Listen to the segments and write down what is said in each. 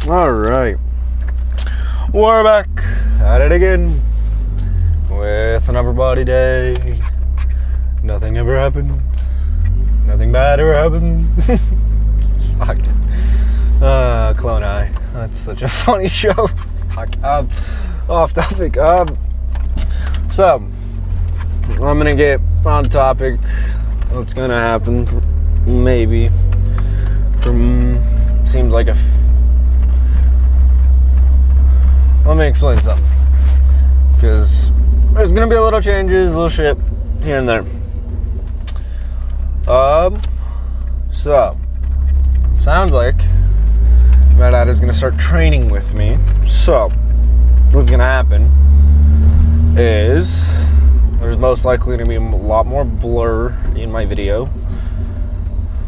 Alright, we're back at it again with an upper body day. Nothing ever happens. Nothing bad ever happens. Fuck. Clone Eye. That's such a funny show. Fuck. Off topic. So, I'm gonna get on topic. What's gonna happen? Maybe. Seems like let me explain something. Because there's gonna be a little changes, a little shit here and there. So, sounds like my dad is gonna start training with me. So, what's gonna happen is there's most likely gonna be a lot more blur in my video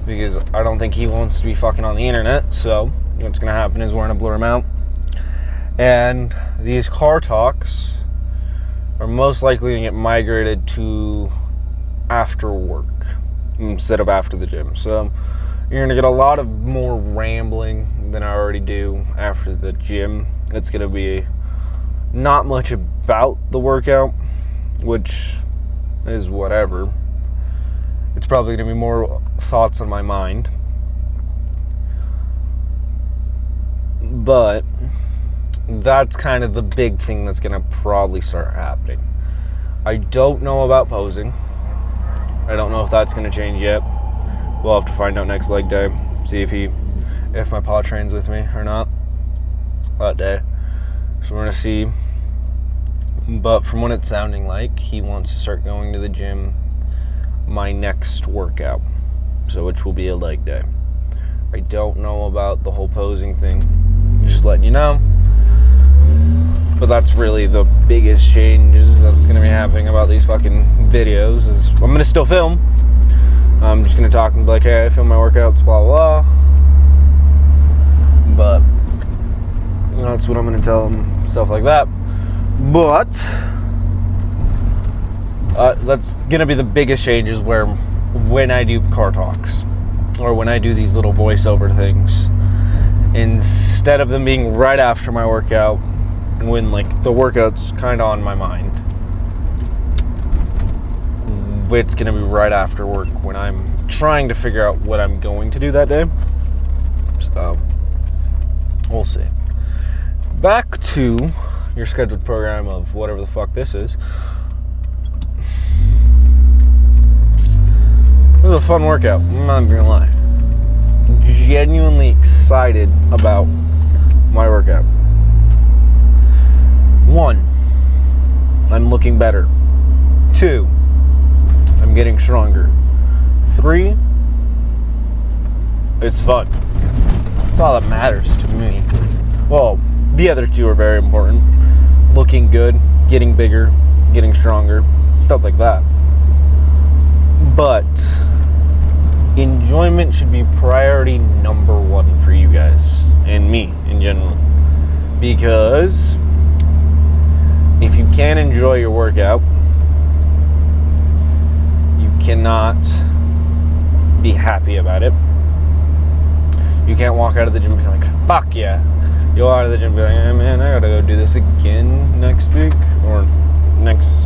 because I don't think he wants to be fucking on the internet. So, what's gonna happen is we're gonna blur him out. And these car talks are most likely to get migrated to after work instead of after the gym. So you're going to get a lot of more rambling than I already do after the gym. It's going to be not much about the workout, which is whatever. It's probably going to be more thoughts on my mind. But that's kind of the big thing that's going to probably start happening. I don't know about posing. I don't know if that's going to change yet. We'll have to find out next leg day. See if my pa trains with me or not that day. So we're going to see. But from what it's sounding like, he wants to start going to the gym my next workout. So which will be a leg day. I don't know about the whole posing thing. Just letting you know. But that's really the biggest changes that's going to be happening about these fucking videos. Is I'm going to still film. I'm just going to talk and be like, hey, I film my workouts, blah, blah, blah. But that's what I'm going to tell them, stuff like that. But that's going to be the biggest changes where when I do car talks or when I do these little voiceover things, instead of them being right after my workout, when like the workout's kind of on my mind, it's gonna be right after work when I'm trying to figure out what I'm going to do that day. So we'll see. Back to your scheduled program of whatever the fuck this is. It was a fun workout, I'm not gonna lie. Genuinely excited about my workout. 1, I'm looking better. 2, I'm getting stronger. 3, it's fun. That's all that matters to me. Well, the other 2 are very important. Looking good, getting bigger, getting stronger, stuff like that. But enjoyment should be priority number 1 for you guys and me in general. Because if you can't enjoy your workout, you cannot be happy about it. You can't walk out of the gym and be like, fuck yeah. You go out of the gym and be like, hey man, I gotta go do this again next week or next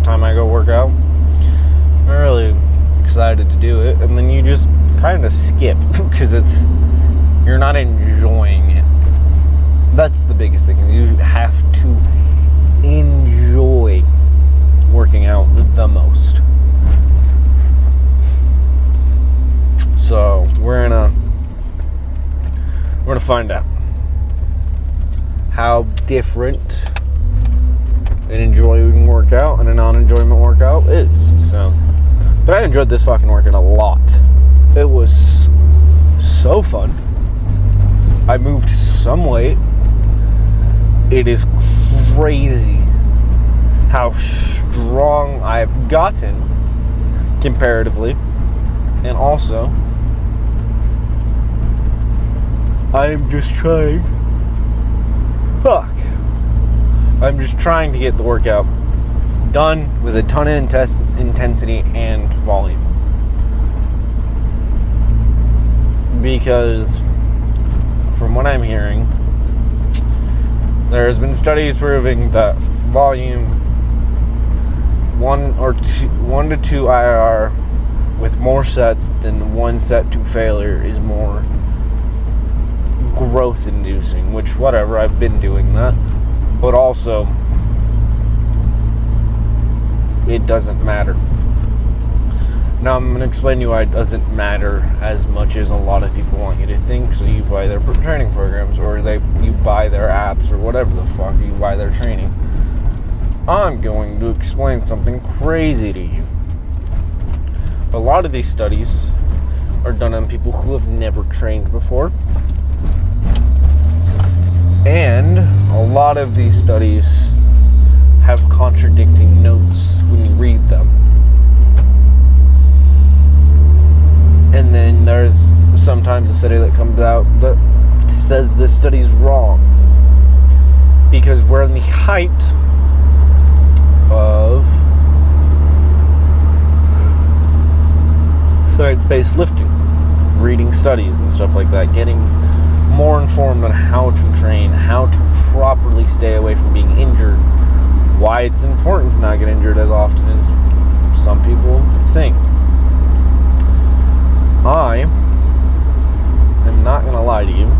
time I go work out. I'm really excited to do it. And then you just kind of skip because you're not enjoying it. That's the biggest thing. You have to enjoy working out the most. So we're gonna find out how different an enjoying workout and a non-enjoyment workout is. So, but I enjoyed this fucking workout a lot. It was so fun. I moved some weight. It is crazy how strong I've gotten comparatively, and also I'm just trying to get the workout done with a ton of intensity and volume, because from what I'm hearing, There has been studies proving that volume 1 to 2 IR with more sets than 1 set to failure is more growth inducing, which whatever, I've been doing that, but also it doesn't matter. Now I'm going to explain to you why it doesn't matter as much as a lot of people want you to think. So you buy their training programs, or you buy their apps, or whatever the fuck, you buy their training. I'm going to explain something crazy to you. A lot of these studies are done on people who have never trained before. And a lot of these studies have contradicting notes when you read them. And then there's sometimes a study that comes out that says this study's wrong. Because we're in the height of science-based lifting, reading studies and stuff like that, getting more informed on how to train, how to properly stay away from being injured, why it's important to not get injured as often as some people think. I am not going to lie to you.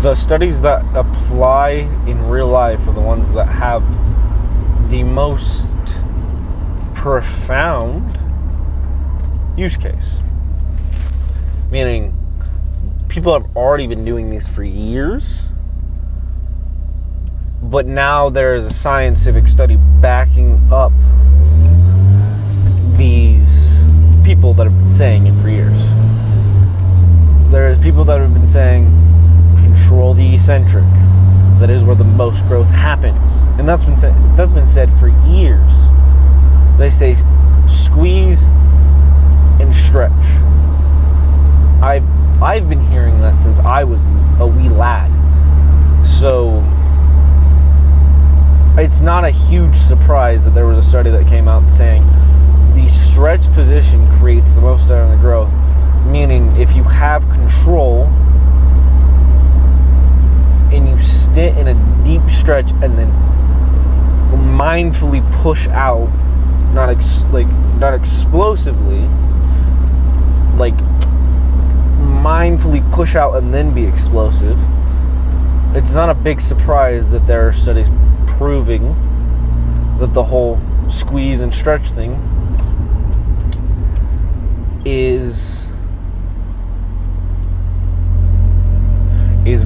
The studies that apply in real life are the ones that have the most profound use case. Meaning, people have already been doing these for years, but now there is a scientific study backing up these people that have been saying it for years. There's people that have been saying, control the eccentric. That is where the most growth happens. And that's been said for years. They say squeeze and stretch. I've been hearing that since I was a wee lad. So it's not a huge surprise that there was a study that came out saying the stretch position creates the most out of the growth. Meaning if you have control and you sit in a deep stretch and then mindfully push out, not explosively, like mindfully push out and then be explosive, it's not a big surprise that there are studies proving that the whole squeeze and stretch thing is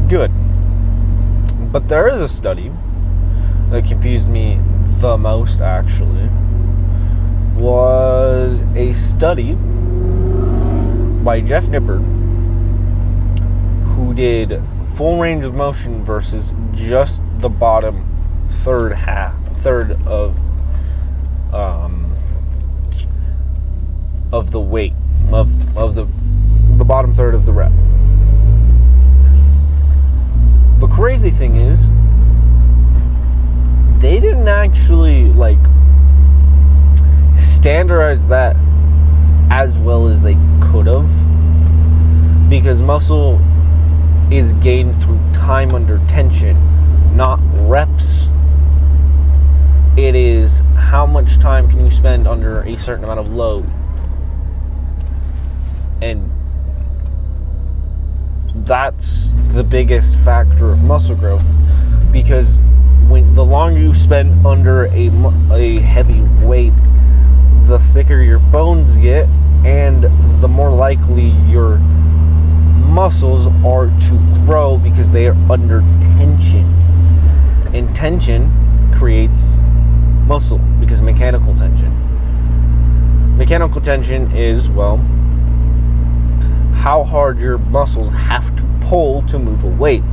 good. But there is a study that confused me the most, actually. Was a study by Jeff Nippard, who did full range of motion versus just the bottom third of the weight of the bottom third of the rep. The crazy thing is, they didn't actually standardize that as well as they could have, because muscle is gained through time under tension, not reps. It is how much time can you spend under a certain amount of load. And that's the biggest factor of muscle growth, because when the longer you spend under a heavy weight, the thicker your bones get, and the more likely your muscles are to grow because they are under tension. And tension creates muscle because mechanical tension. Mechanical tension is, well, how hard your muscles have to pull to move a weight.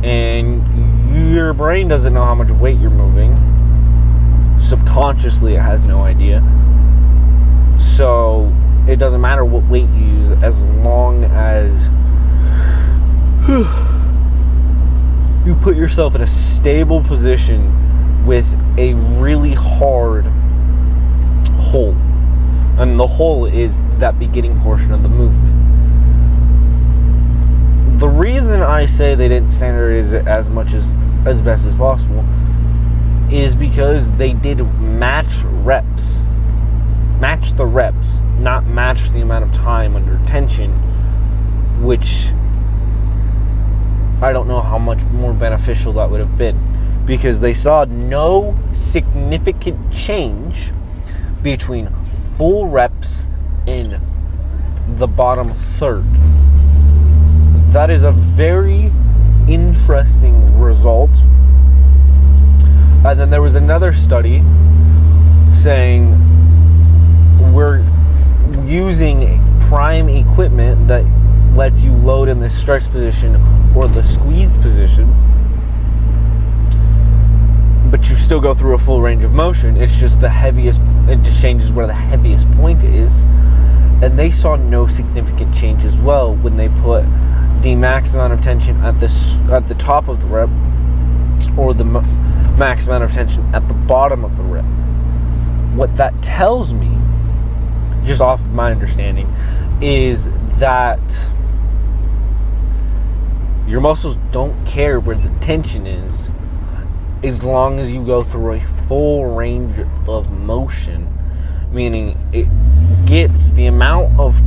And your brain doesn't know how much weight you're moving. Subconsciously, it has no idea. So it doesn't matter what weight you use, as long as you put yourself in a stable position with a really hard hold. And the hold is that beginning portion of the movement. The reason I say they didn't standardize it as much as best as possible is because they did match the reps, not match the amount of time under tension, which I don't know how much more beneficial that would have been, because they saw no significant change between full reps in the bottom third. That is a very interesting result. And then there was another study saying we're using prime equipment that lets you load in the stretch position or the squeeze position, but you still go through a full range of motion. It's just the heaviest, it just changes where the heaviest point is. And they saw no significant change as well when they put the max amount of tension at the top of the rep, or the max amount of tension at the bottom of the rep. What that tells me, just off of my understanding, is that your muscles don't care where the tension is as long as you go through a full range of motion, meaning it gets the amount of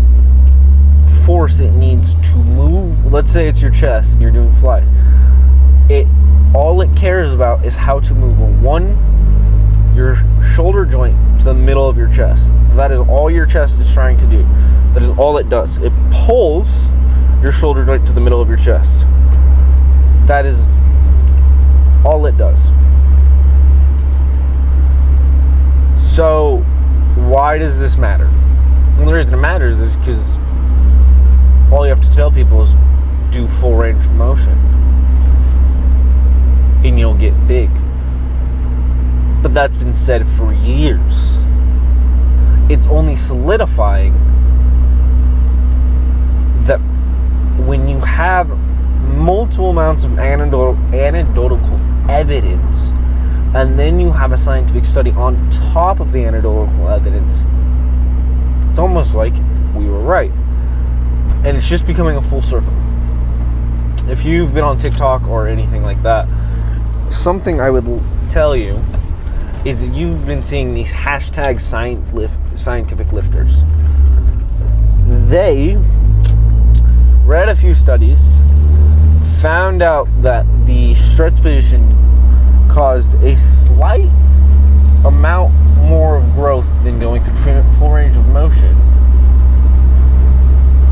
force it needs to move. Let's say it's your chest and you're doing flies. All it cares about is how to move your shoulder joint to the middle of your chest. That is all your chest is trying to do. That is all it does. It pulls your shoulder joint to the middle of your chest. That is all it does. So why does this matter? Well, the reason it matters is because all you have to tell people is do full range of motion and you'll get big. But that's been said for years. It's only solidifying that when you have multiple amounts of anecdotal evidence, and then you have a scientific study on top of the anecdotal evidence, it's almost like we were right. And it's just becoming a full circle. If you've been on TikTok or anything like that, something I would tell you is that you've been seeing these hashtag scientific lifters. They read a few studies, found out that the stretch position caused a slight amount more of growth than going through full range of motion,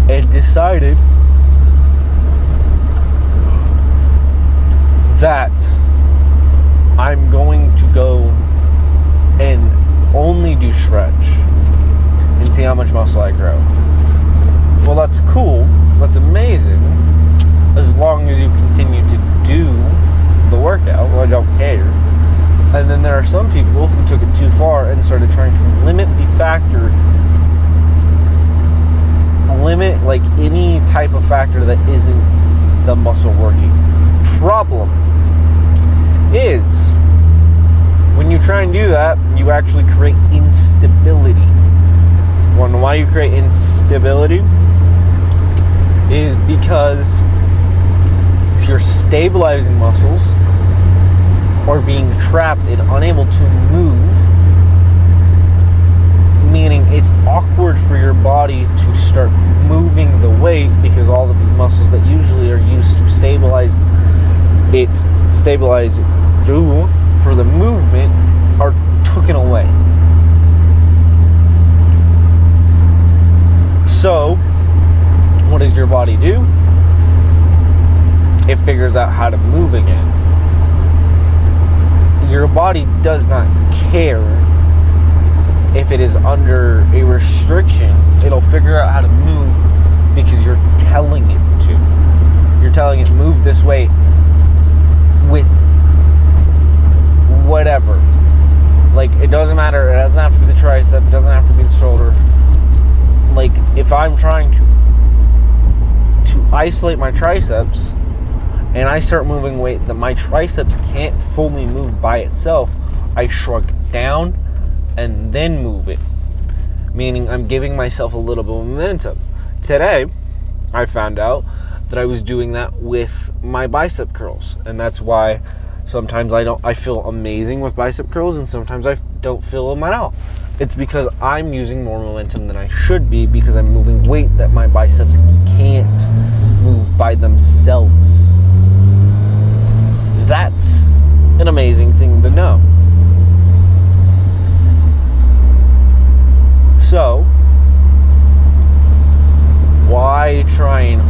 and decided that I'm going to go and only do stretch and see how much muscle I grow. Well, that's cool. That's amazing. As long as you continue to do the workout, well, I don't care. And then there are some people who took it too far and started trying to limit like any type of factor that isn't the muscle working. Problem is, when you try and do that, you actually create instability. Why you create instability is because your stabilizing muscles are being trapped and unable to move, meaning it's awkward for your body to start moving the weight because all of the muscles that usually are used to stabilize for the movement are taken away. So what does your body do? It figures out how to move again. Your body does not care if it is under a restriction. It'll figure out how to move because you're telling it to. You're telling it move this way with whatever. Like, it doesn't matter. It doesn't have to be the tricep. It doesn't have to be the shoulder. Like, if I'm trying to isolate my triceps and I start moving weight that my triceps can't fully move by itself, I shrug down and then move it, meaning I'm giving myself a little bit of momentum. Today, I found out that I was doing that with my bicep curls. And that's why sometimes I feel amazing with bicep curls, and sometimes I don't feel them at all. It's because I'm using more momentum than I should be, because I'm moving weight that my biceps can't move by themselves. That's an amazing thing to know. So, why try and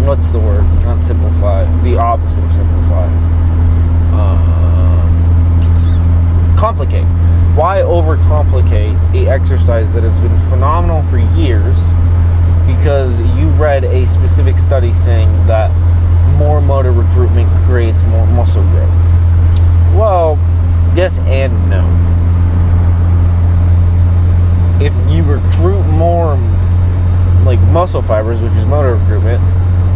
what's the word? Not simplify. The opposite of simplify. Complicate. Why overcomplicate the exercise that has been phenomenal for years? Because you read a specific study saying that more motor recruitment creates more muscle growth. Well, yes and no. If you recruit more like muscle fibers, which is motor recruitment,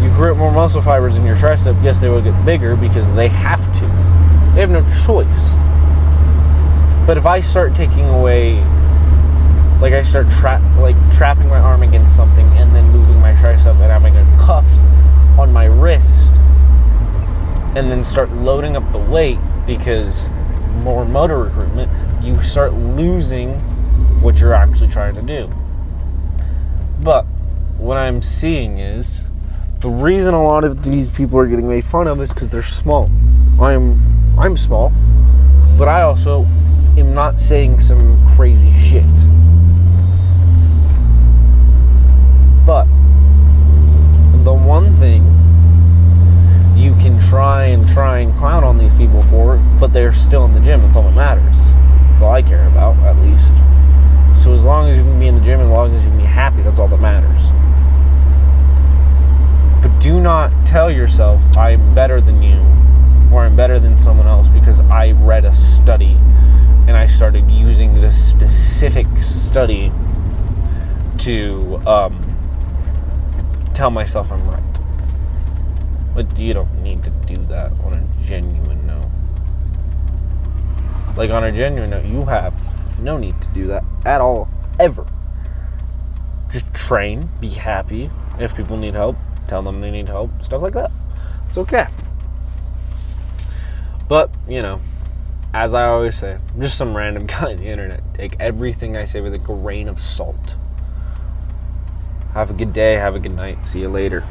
you create more muscle fibers in your tricep, yes, they will get bigger because they have to. They have no choice. But if I start taking away, like I start trapping my arm against something and then moving my tricep and having a cuff on my wrist, and then start loading up the weight because more motor recruitment, you start losing what you're actually trying to do. But what I'm seeing is the reason a lot of these people are getting made fun of is because they're small. I'm small, but I also am not saying some crazy shit. But the one thing you can try and clown on these people for, but they're still in the gym. That's all that matters. That's all I care about, at least. So as long as you can be in the gym, as long as you can be happy, that's all that matters. But do not tell yourself, I'm better than you, or I'm better than someone else because I read a study and I started using this specific study to tell myself I'm right. But you don't need to do that on a genuine note. Like, on a genuine note, you have no need to do that at all, ever. Just train, be happy. If people need help, tell them they need help, stuff like that. It's okay. But, you know, as I always say, I'm just some random guy on the internet. Take everything I say with a grain of salt. Have a good day, have a good night. See you later.